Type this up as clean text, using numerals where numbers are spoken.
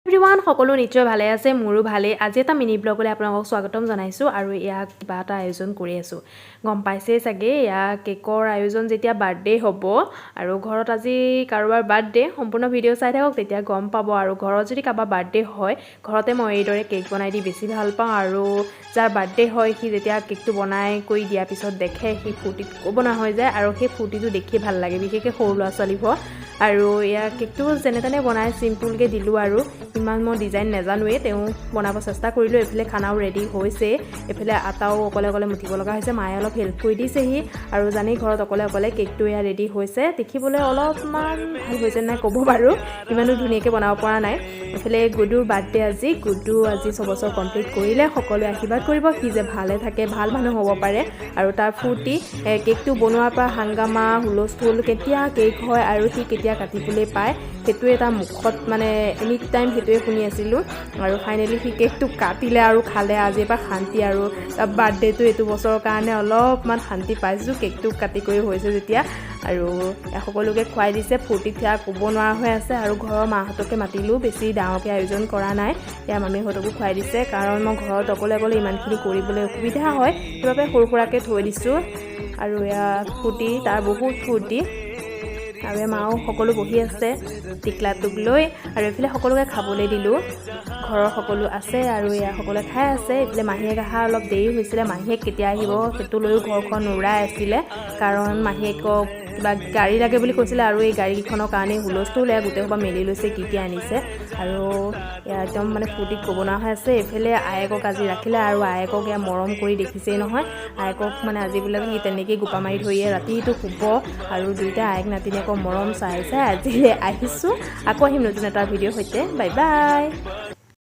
everyone সকলো নিশ্চয় ভালে আছে মোৰো ভালে আজি এটা মিনি ব্লগলৈ আপোনালোকক স্বাগতম জনাইছো আৰু ইয়াক কিবা এটা আয়োজন কৰি আছো গম পাইছে চাগে ইয়া কেকৰ আয়োজন যেতিয়া বাৰ্থডে হ'ব আৰু ঘৰত আজি কাৰোবাৰ বাৰ্থডে সম্পূৰ্ণ ভিডিও চাই থাকক তেতিয়া গম পাব আৰু ঘৰত যদি কাৰোবাৰ বাৰ্থডে হয় ঘৰতে মই এইদৰে কেক বনাই দি বেছি ভাল পাওঁ আৰু যাৰ বাৰ্থডে হয় সি যেতিয়া কেকটো বনাই কৰি দিয়াৰ পিছত দেখে সি ফুটিত বনা হৈ যায় আৰু সেই ফুটিটো দেখি ভাল লাগে বিশেষকৈ সৰু ল'ৰা ছোৱালীবোৰ আৰু ইয়া কেকটো যেনে তেনে বনাই সিম্পলকৈ দিলোঁ আৰু ইমান মই ডিজাইন নাজানোৱে তেওঁ বনাব চেষ্টা কৰিলোঁ এফালে খানাও ৰেডি হৈছে এফালে আটাও অকলে মুঠিব লগা হৈছে মায়ে অলপ হেল্প কৰি দিছেহি আৰু জানি ঘৰত অকলে কেকটো ইয়া ৰেডি হৈছে দেখিবলৈ অলপমান ভাল হৈছে নাই ক'ব বাৰু ইমানো ধুনীয়াকৈ বনাব পৰা নাই এফালে গুডুৰ বাৰ্থডে আজি গুডু আজি 6 বছৰ কমপ্লিট কৰিলে সকলোৱে আশীৰ্বাদ কৰিব সি যে ভালে থাকে ভাল মানুহ হ'ব পাৰে আৰু তাৰ ফূৰ্তি কেকটো বনোৱাৰ পৰা হাংগামা হুলস্থুল কেতিয়া কেক হয় আৰু সি কেতিয়া কাটিবলৈ পায় সেইটোৱে এটা মুখত মানে এনি টাইম সেইটোৱে শুনি আছিলোঁ আৰু ফাইনেলি সি কেকটো কাটিলে আৰু খালে আজি এবাৰ শান্তি আৰু তাৰ বাৰ্থডেটো এইটো বছৰৰ কাৰণে অলপমান শান্তি পাইছোঁ কেকটো কাটি কৰি হৈছে যেতিয়া আৰু সকলোকে খুৱাই দিছে ফূৰ্তিত থিয়া ক'ব নোৱাৰা হৈ আছে আৰু ঘৰৰ মাহঁতকে মাতিলোঁ বেছি ডাঙৰকৈ আয়োজন কৰা নাই ইয়াৰ মামীহঁতকো খুৱাই দিছে কাৰণ মই ঘৰত অকলে ইমানখিনি কৰিবলৈ অসুবিধা হয় সেইবাবে সৰু সুৰাকৈ থৈ দিছোঁ আৰু ইয়াৰ ফূৰ্তি তাৰ বহুত ফূৰ্তি আৰু মাও সকলো বহি আছে টিকলাটোক লৈ আৰু এইফালে সকলোকে খাবলৈ দিলোঁ ঘৰৰ সকলো আছে আৰু এয়া সকলোৱে খাই আছে এইফালে মাহীয়েক অহা অলপ দেৰি হৈছিলে মাহীয়েক কেতিয়া আহিব সেইটো লৈও ঘৰখন উৰাই আছিলে কাৰণ মাহীয়েকক কিবা গাড়ী লাগে বুলি কৈছিলে আৰু এই গাড়ীখনৰ কাৰণে হুলস্থুল গোটেই সোপা মেলি লৈছে কি আনিছে আৰু একদম মানে ফূৰ্তিত ক'ব নোৱাৰা হৈ আছে এইফালে আয়েকক আজি ৰাখিলে আৰু আয়েকক এয়া মৰম কৰি দেখিছেই নহয় আয়েকক মানে আজি বোলে সি তেনেকৈ গোপা মাৰি ধৰিয়ে ৰাতিটো শুব আৰু দুইটা আয়েক নাতিনীয়েকৰ মৰম চাই আজিলৈ আহিছোঁ আকৌ আহিম নতুন এটা ভিডিঅ'ৰ সৈতে বাই বাই